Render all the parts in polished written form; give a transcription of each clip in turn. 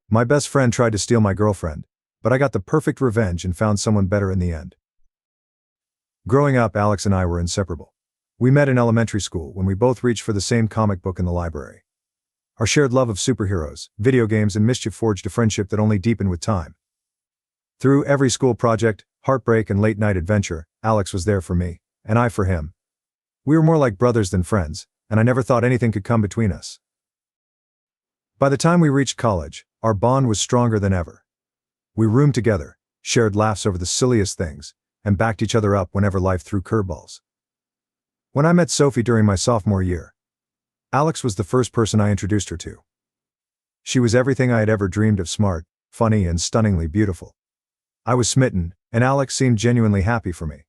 My best friend tried to steal my girlfriend, but I got the perfect revenge and found someone better in the end. Growing up, Alex and I were inseparable. We met in elementary school when we both reached for the same comic book in the library. Our shared love of superheroes, video games, and mischief forged a friendship that only deepened with time. Through every school project, heartbreak, and late-night adventure, Alex was there for me, and I for him. We were more like brothers than friends, and I never thought anything could come between us. By the time we reached college, our bond was stronger than ever. We roomed together, shared laughs over the silliest things, and backed each other up whenever life threw curveballs. When I met Sophie during my sophomore year, Alex was the first person I introduced her to. She was everything I had ever dreamed of: smart, funny, and stunningly beautiful. I was smitten, and Alex seemed genuinely happy for me.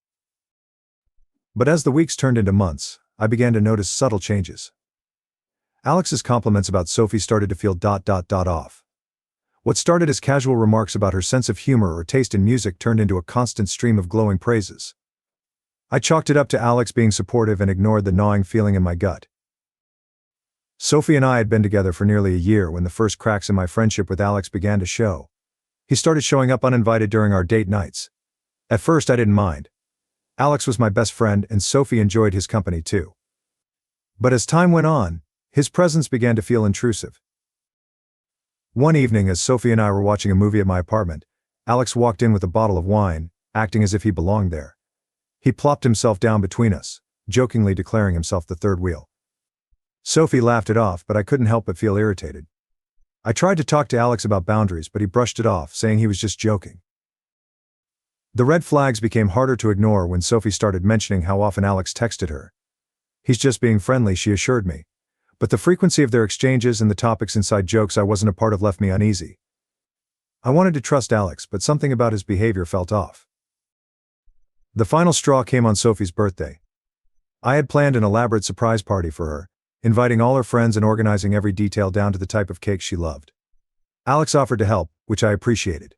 But as the weeks turned into months, I began to notice subtle changes. Alex's compliments about Sophie started to feel off. What started as casual remarks about her sense of humor or taste in music turned into a constant stream of glowing praises. I chalked it up to Alex being supportive and ignored the gnawing feeling in my gut. Sophie and I had been together for nearly a year when the first cracks in my friendship with Alex began to show. He started showing up uninvited during our date nights. At first I didn't mind. Alex was my best friend and Sophie enjoyed his company too. But as time went on, his presence began to feel intrusive. One evening, as Sophie and I were watching a movie at my apartment, Alex walked in with a bottle of wine, acting as if he belonged there. He plopped himself down between us, jokingly declaring himself the third wheel. Sophie laughed it off, but I couldn't help but feel irritated. I tried to talk to Alex about boundaries, but he brushed it off, saying he was just joking. The red flags became harder to ignore when Sophie started mentioning how often Alex texted her. He's just being friendly, she assured me. But the frequency of their exchanges and the topics inside jokes I wasn't a part of left me uneasy. I wanted to trust Alex, but something about his behavior felt off. The final straw came on Sophie's birthday. I had planned an elaborate surprise party for her, inviting all her friends and organizing every detail down to the type of cake she loved. Alex offered to help, which I appreciated.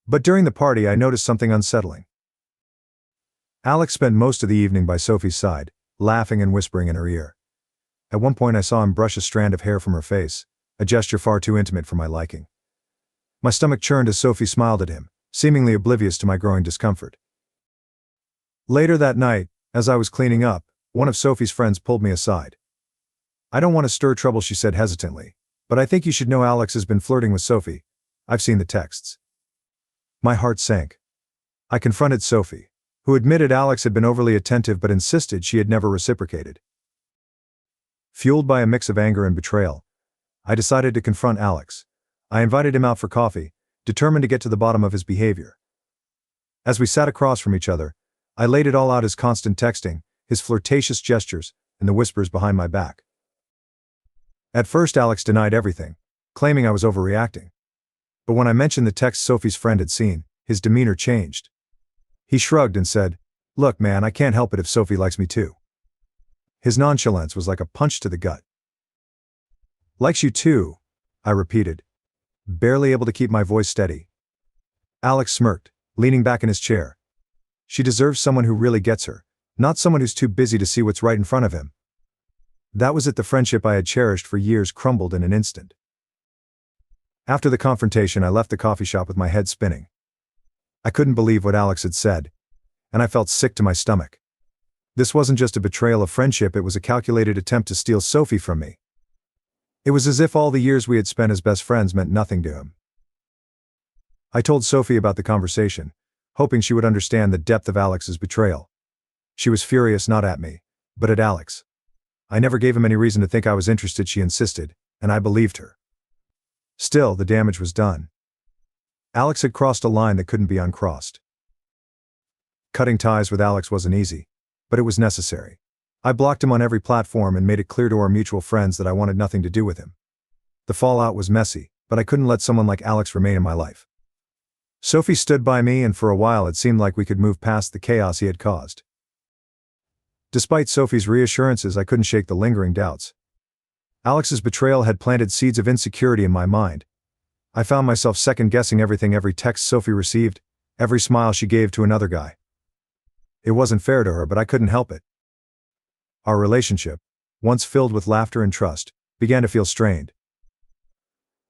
But during the party I noticed something unsettling. Alex spent most of the evening by Sophie's side, laughing and whispering in her ear. At one point I saw him brush a strand of hair from her face, a gesture far too intimate for my liking. My stomach churned as Sophie smiled at him, seemingly oblivious to my growing discomfort. Later that night, as I was cleaning up, one of Sophie's friends pulled me aside. "I don't want to stir trouble," she said hesitantly, "but I think you should know Alex has been flirting with Sophie. I've seen the texts." My heart sank. I confronted Sophie, who admitted Alex had been overly attentive but insisted she had never reciprocated. Fueled by a mix of anger and betrayal, I decided to confront Alex. I invited him out for coffee, determined to get to the bottom of his behavior. As we sat across from each other, I laid it all out: his constant texting, his flirtatious gestures, and the whispers behind my back. At first Alex denied everything, claiming I was overreacting. But when I mentioned the text Sophie's friend had seen, his demeanor changed. He shrugged and said, "Look man, I can't help it if Sophie likes me too." His nonchalance was like a punch to the gut. "Likes you too," I repeated, barely able to keep my voice steady. Alex smirked, leaning back in his chair. "She deserves someone who really gets her, not someone who's too busy to see what's right in front of him." That was it. The friendship I had cherished for years crumbled in an instant. After the confrontation, I left the coffee shop with my head spinning. I couldn't believe what Alex had said, and I felt sick to my stomach. This wasn't just a betrayal of friendship, it was a calculated attempt to steal Sophie from me. It was as if all the years we had spent as best friends meant nothing to him. I told Sophie about the conversation, hoping she would understand the depth of Alex's betrayal. She was furious, not at me, but at Alex. I never gave him any reason to think I was interested, she insisted, and I believed her. Still, the damage was done. Alex had crossed a line that couldn't be uncrossed. Cutting ties with Alex wasn't easy, but it was necessary. I blocked him on every platform and made it clear to our mutual friends that I wanted nothing to do with him. The fallout was messy, but I couldn't let someone like Alex remain in my life. Sophie stood by me, and for a while it seemed like we could move past the chaos he had caused. Despite Sophie's reassurances, I couldn't shake the lingering doubts. Alex's betrayal had planted seeds of insecurity in my mind. I found myself second-guessing everything: every text Sophie received, every smile she gave to another guy. It wasn't fair to her, but I couldn't help it. Our relationship, once filled with laughter and trust, began to feel strained.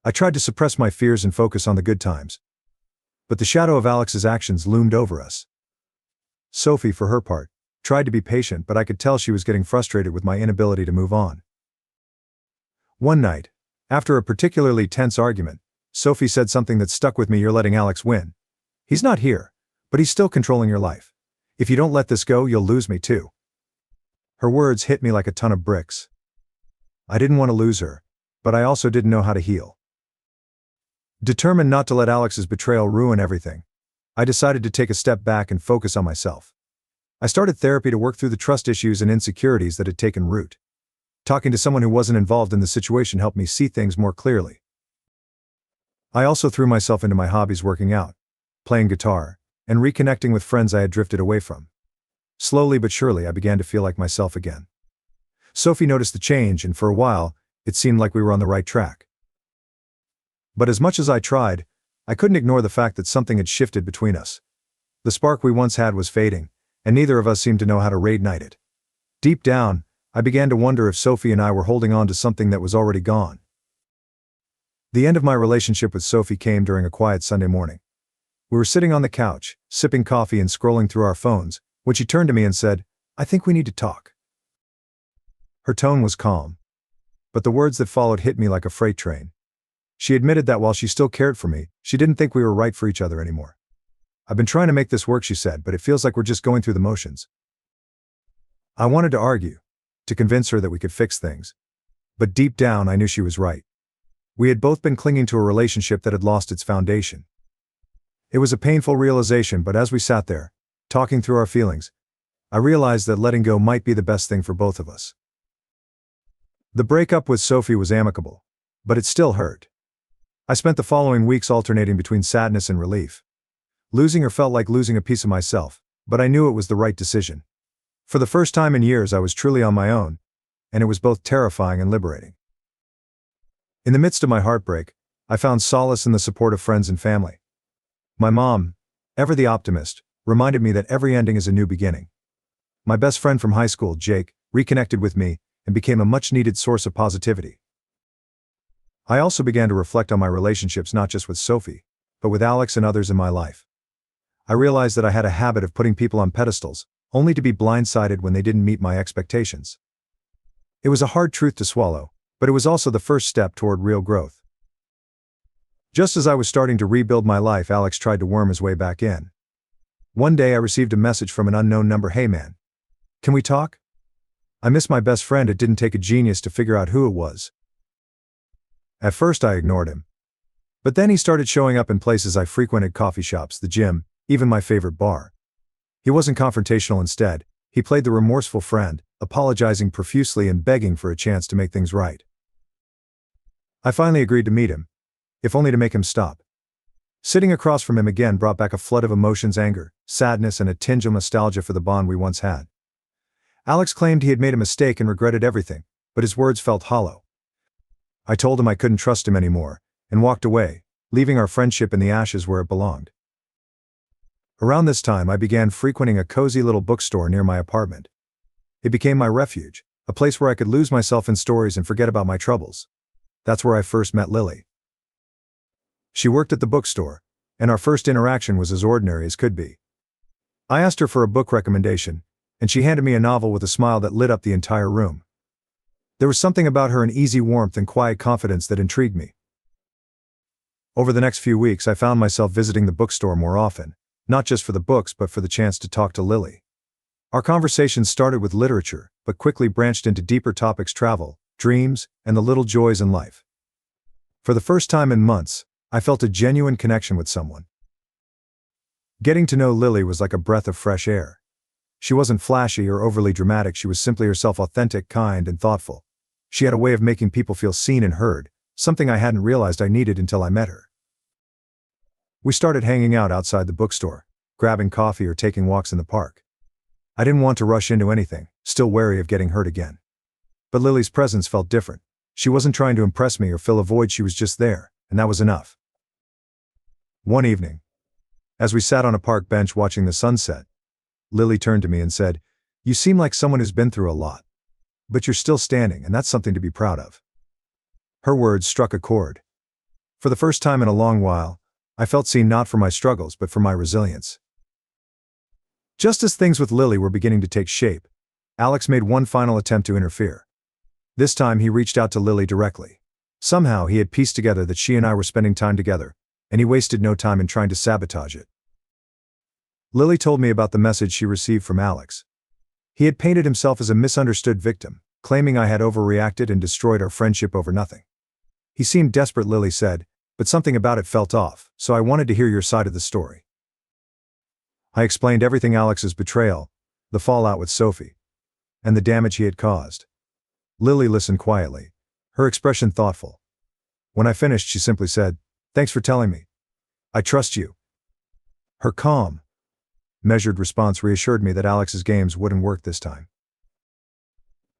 I tried to suppress my fears and focus on the good times. But the shadow of Alex's actions loomed over us. Sophie, for her part, tried to be patient, but I could tell she was getting frustrated with my inability to move on. One night, after a particularly tense argument, Sophie said something that stuck with me. "You're letting Alex win. He's not here, but he's still controlling your life. If you don't let this go, you'll lose me too." Her words hit me like a ton of bricks. I didn't want to lose her, but I also didn't know how to heal. Determined not to let Alex's betrayal ruin everything, I decided to take a step back and focus on myself. I started therapy to work through the trust issues and insecurities that had taken root. Talking to someone who wasn't involved in the situation helped me see things more clearly. I also threw myself into my hobbies, working out, playing guitar, and reconnecting with friends I had drifted away from. Slowly but surely, I began to feel like myself again. Sophie noticed the change, and for a while, it seemed like we were on the right track. But as much as I tried, I couldn't ignore the fact that something had shifted between us. The spark we once had was fading, and neither of us seemed to know how to reignite it. Deep down, I began to wonder if Sophie and I were holding on to something that was already gone. The end of my relationship with Sophie came during a quiet Sunday morning. We were sitting on the couch, sipping coffee and scrolling through our phones, when she turned to me and said, "I think we need to talk." Her tone was calm, but the words that followed hit me like a freight train. She admitted that while she still cared for me, she didn't think we were right for each other anymore. "I've been trying to make this work," she said, "but it feels like we're just going through the motions." I wanted to argue, to convince her that we could fix things. But deep down, I knew she was right. We had both been clinging to a relationship that had lost its foundation. It was a painful realization, but as we sat there, talking through our feelings, I realized that letting go might be the best thing for both of us. The breakup with Sophie was amicable, but it still hurt. I spent the following weeks alternating between sadness and relief. Losing her felt like losing a piece of myself, but I knew it was the right decision. For the first time in years, I was truly on my own, and it was both terrifying and liberating. In the midst of my heartbreak, I found solace in the support of friends and family. My mom, ever the optimist, reminded me that every ending is a new beginning. My best friend from high school, Jake, reconnected with me and became a much-needed source of positivity. I also began to reflect on my relationships, not just with Sophie, but with Alex and others in my life. I realized that I had a habit of putting people on pedestals, only to be blindsided when they didn't meet my expectations. It was a hard truth to swallow, but it was also the first step toward real growth. Just as I was starting to rebuild my life, Alex tried to worm his way back in. One day I received a message from an unknown number. "Hey man, can we talk? I miss my best friend." It didn't take a genius to figure out who it was. At first I ignored him. But then he started showing up in places I frequented: coffee shops, the gym, even my favorite bar. He wasn't confrontational. Instead, he played the remorseful friend, apologizing profusely and begging for a chance to make things right. I finally agreed to meet him, if only to make him stop. Sitting across from him again brought back a flood of emotions: anger, sadness, and a tinge of nostalgia for the bond we once had. Alex claimed he had made a mistake and regretted everything, but his words felt hollow. I told him I couldn't trust him anymore, and walked away, leaving our friendship in the ashes where it belonged. Around this time, I began frequenting a cozy little bookstore near my apartment. It became my refuge, a place where I could lose myself in stories and forget about my troubles. That's where I first met Lily. She worked at the bookstore, and our first interaction was as ordinary as could be. I asked her for a book recommendation, and she handed me a novel with a smile that lit up the entire room. There was something about her, an easy warmth and quiet confidence, that intrigued me. Over the next few weeks, I found myself visiting the bookstore more often, not just for the books but for the chance to talk to Lily. Our conversations started with literature, but quickly branched into deeper topics: travel, dreams, and the little joys in life. For the first time in months, I felt a genuine connection with someone. Getting to know Lily was like a breath of fresh air. She wasn't flashy or overly dramatic. She was simply herself: authentic, kind, and thoughtful. She had a way of making people feel seen and heard, something I hadn't realized I needed until I met her. We started hanging out outside the bookstore, grabbing coffee or taking walks in the park. I didn't want to rush into anything, still wary of getting hurt again. But Lily's presence felt different. She wasn't trying to impress me or fill a void. She was just there, and that was enough. One evening, as we sat on a park bench watching the sunset, Lily turned to me and said, "You seem like someone who's been through a lot. But you're still standing, and that's something to be proud of." Her words struck a chord. For the first time in a long while, I felt seen not for my struggles but for my resilience. Just as things with Lily were beginning to take shape, Alex made one final attempt to interfere. This time he reached out to Lily directly. Somehow he had pieced together that she and I were spending time together, and he wasted no time in trying to sabotage it. Lily told me about the message she received from Alex. He had painted himself as a misunderstood victim, claiming I had overreacted and destroyed our friendship over nothing. He seemed desperate, Lily said, but something about it felt off, so I wanted to hear your side of the story. I explained everything: Alex's betrayal, the fallout with Sophie, and the damage he had caused. Lily listened quietly, her expression thoughtful. When I finished, she simply said, "Thanks for telling me. I trust you." Her calm, measured response reassured me that Alex's games wouldn't work this time.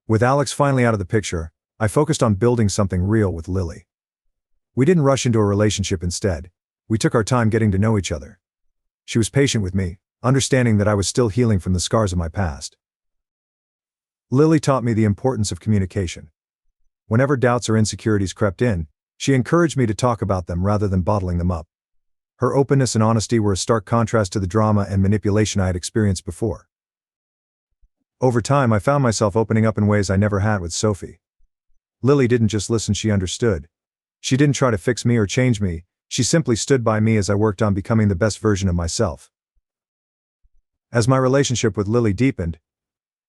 With Alex finally out of the picture, I focused on building something real with Lily. We didn't rush into a relationship. Instead, we took our time getting to know each other. She was patient with me, understanding that I was still healing from the scars of my past. Lily taught me the importance of communication. Whenever doubts or insecurities crept in, she encouraged me to talk about them rather than bottling them up. Her openness and honesty were a stark contrast to the drama and manipulation I had experienced before. Over time, I found myself opening up in ways I never had with Sophie. Lily didn't just listen, she understood. She didn't try to fix me or change me, she simply stood by me as I worked on becoming the best version of myself. As my relationship with Lily deepened,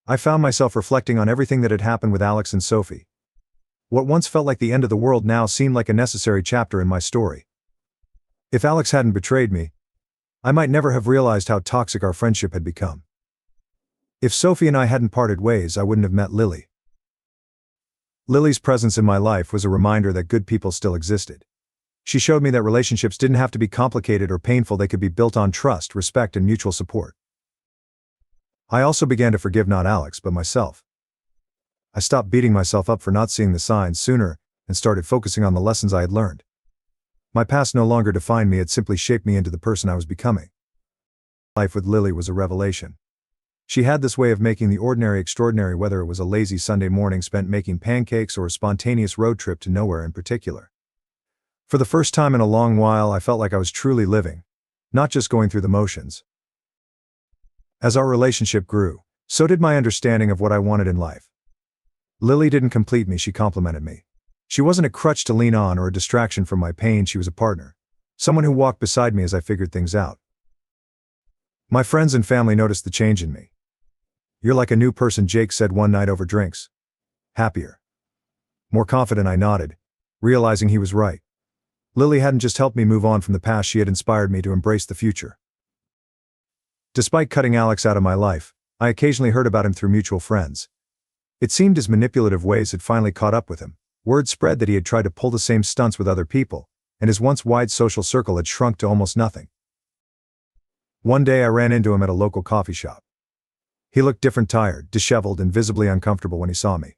I found myself reflecting on everything that had happened with Alex and Sophie. What once felt like the end of the world now seemed like a necessary chapter in my story. If Alex hadn't betrayed me, I might never have realized how toxic our friendship had become. If Sophie and I hadn't parted ways, I wouldn't have met Lily. Lily's presence in my life was a reminder that good people still existed. She showed me that relationships didn't have to be complicated or painful, they could be built on trust, respect, and mutual support. I also began to forgive not Alex but myself. I stopped beating myself up for not seeing the signs sooner and started focusing on the lessons I had learned. My past no longer defined me, it simply shaped me into the person I was becoming. Life with Lily was a revelation. She had this way of making the ordinary extraordinary, whether it was a lazy Sunday morning spent making pancakes or a spontaneous road trip to nowhere in particular. For the first time in a long while, I felt like I was truly living, not just going through the motions. As our relationship grew, so did my understanding of what I wanted in life. Lily didn't complete me, she complemented me. She wasn't a crutch to lean on or a distraction from my pain, she was a partner. Someone who walked beside me as I figured things out. My friends and family noticed the change in me. "You're like a new person," Jake said one night over drinks. "Happier. More confident," I nodded, realizing he was right. Lily hadn't just helped me move on from the past, she had inspired me to embrace the future. Despite cutting Alex out of my life, I occasionally heard about him through mutual friends. It seemed his manipulative ways had finally caught up with him. Word spread that he had tried to pull the same stunts with other people, and his once wide social circle had shrunk to almost nothing. One day I ran into him at a local coffee shop. He looked different, tired, disheveled, and visibly uncomfortable when he saw me.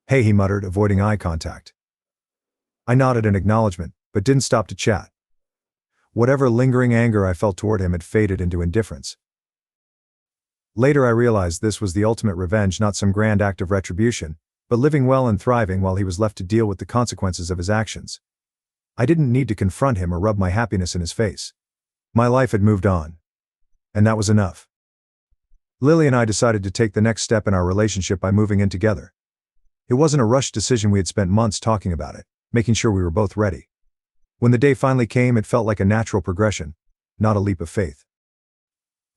"Hey," he muttered, avoiding eye contact. I nodded in acknowledgement, but didn't stop to chat. Whatever lingering anger I felt toward him had faded into indifference. Later I realized this was the ultimate revenge, not some grand act of retribution, but living well and thriving while he was left to deal with the consequences of his actions. I didn't need to confront him or rub my happiness in his face. My life had moved on. And that was enough. Lily and I decided to take the next step in our relationship by moving in together. It wasn't a rushed decision, we had spent months talking about it, making sure we were both ready. When the day finally came, it felt like a natural progression, not a leap of faith.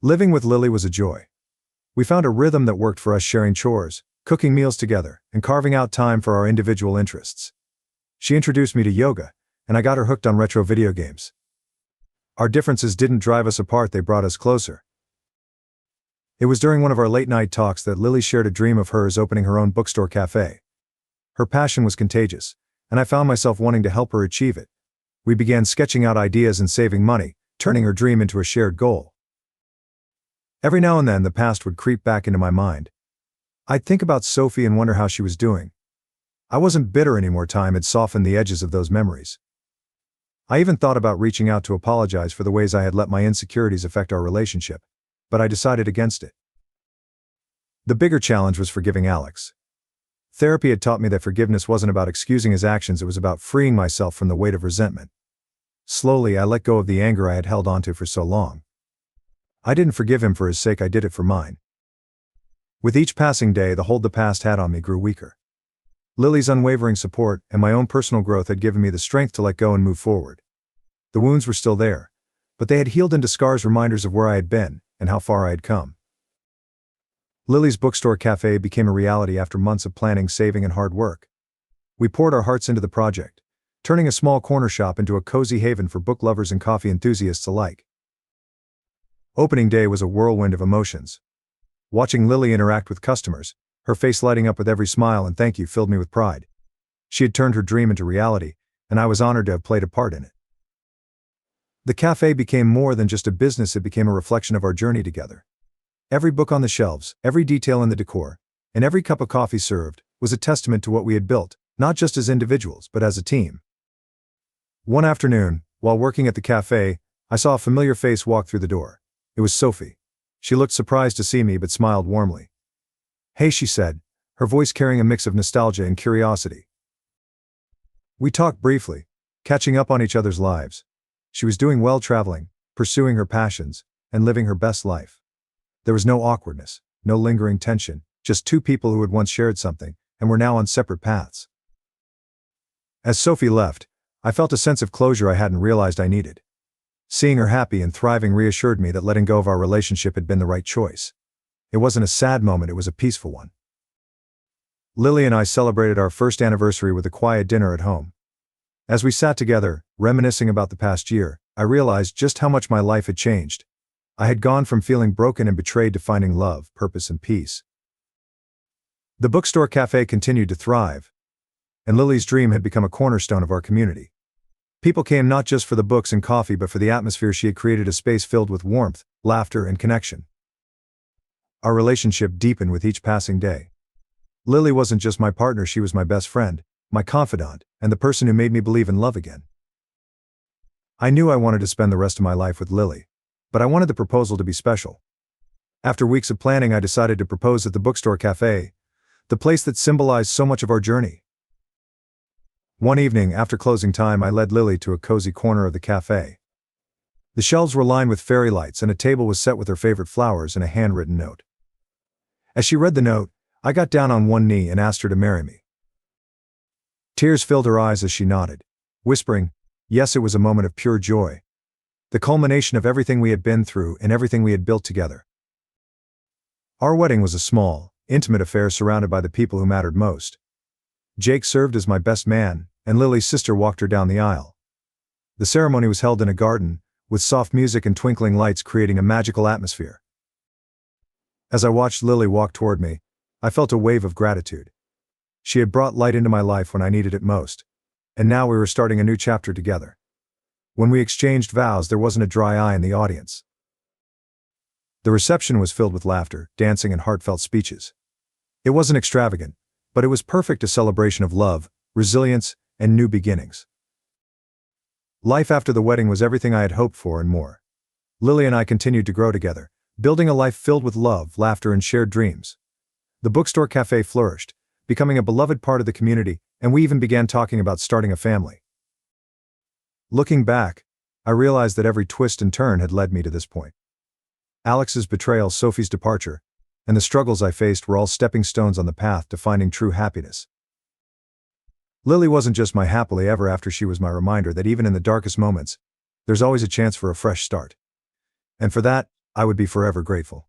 Living with Lily was a joy. We found a rhythm that worked for us, sharing chores, cooking meals together, and carving out time for our individual interests. She introduced me to yoga, and I got her hooked on retro video games. Our differences didn't drive us apart, they brought us closer. It was during one of our late-night talks that Lily shared a dream of hers opening her own bookstore café. Her passion was contagious, and I found myself wanting to help her achieve it. We began sketching out ideas and saving money, turning her dream into a shared goal. Every now and then the past would creep back into my mind. I'd think about Sophie and wonder how she was doing. I wasn't bitter anymore, time had softened the edges of those memories. I even thought about reaching out to apologize for the ways I had let my insecurities affect our relationship, but I decided against it. The bigger challenge was forgiving Alex. Therapy had taught me that forgiveness wasn't about excusing his actions, it was about freeing myself from the weight of resentment. Slowly, I let go of the anger I had held onto for so long. I didn't forgive him for his sake, I did it for mine. With each passing day, the hold the past had on me grew weaker. Lily's unwavering support and my own personal growth had given me the strength to let go and move forward. The wounds were still there, but they had healed into scars, reminders of where I had been and how far I had come. Lily's bookstore café became a reality after months of planning, saving, and hard work. We poured our hearts into the project, turning a small corner shop into a cozy haven for book lovers and coffee enthusiasts alike. Opening day was a whirlwind of emotions. Watching Lily interact with customers, her face lighting up with every smile and thank you, filled me with pride. She had turned her dream into reality, and I was honored to have played a part in it. The café became more than just a business, it became a reflection of our journey together. Every book on the shelves, every detail in the decor, and every cup of coffee served was a testament to what we had built, not just as individuals, but as a team. One afternoon, while working at the café, I saw a familiar face walk through the door. It was Sophie. She looked surprised to see me but smiled warmly. "Hey," she said, her voice carrying a mix of nostalgia and curiosity. We talked briefly, catching up on each other's lives. She was doing well, traveling, pursuing her passions, and living her best life. There was no awkwardness, no lingering tension, just two people who had once shared something and were now on separate paths. As Sophie left, I felt a sense of closure I hadn't realized I needed. Seeing her happy and thriving reassured me that letting go of our relationship had been the right choice. It wasn't a sad moment, it was a peaceful one. Lily and I celebrated our first anniversary with a quiet dinner at home. As we sat together, reminiscing about the past year, I realized just how much my life had changed. I had gone from feeling broken and betrayed to finding love, purpose, and peace. The bookstore café continued to thrive, and Lily's dream had become a cornerstone of our community. People came not just for the books and coffee but for the atmosphere she had created, a space filled with warmth, laughter, and connection. Our relationship deepened with each passing day. Lily wasn't just my partner, she was my best friend, my confidant, and the person who made me believe in love again. I knew I wanted to spend the rest of my life with Lily, but I wanted the proposal to be special. After weeks of planning, I decided to propose at the bookstore café, the place that symbolized so much of our journey. One evening, after closing time, I led Lily to a cozy corner of the café. The shelves were lined with fairy lights and a table was set with her favorite flowers and a handwritten note. As she read the note, I got down on one knee and asked her to marry me. Tears filled her eyes as she nodded, whispering, yes. It was a moment of pure joy. The culmination of everything we had been through and everything we had built together. Our wedding was a small, intimate affair surrounded by the people who mattered most. Jake served as my best man, and Lily's sister walked her down the aisle. The ceremony was held in a garden, with soft music and twinkling lights creating a magical atmosphere. As I watched Lily walk toward me, I felt a wave of gratitude. She had brought light into my life when I needed it most, and now we were starting a new chapter together. When we exchanged vows, there wasn't a dry eye in the audience. The reception was filled with laughter, dancing, and heartfelt speeches. It wasn't extravagant, but it was perfect, a celebration of love, resilience, and new beginnings. Life after the wedding was everything I had hoped for and more. Lily and I continued to grow together, building a life filled with love, laughter, and shared dreams. The bookstore café flourished, becoming a beloved part of the community, and we even began talking about starting a family. Looking back, I realized that every twist and turn had led me to this point. Alex's betrayal, Sophie's departure, and the struggles I faced were all stepping stones on the path to finding true happiness. Lily wasn't just my happily ever after, she was my reminder that even in the darkest moments, there's always a chance for a fresh start. And for that, I would be forever grateful.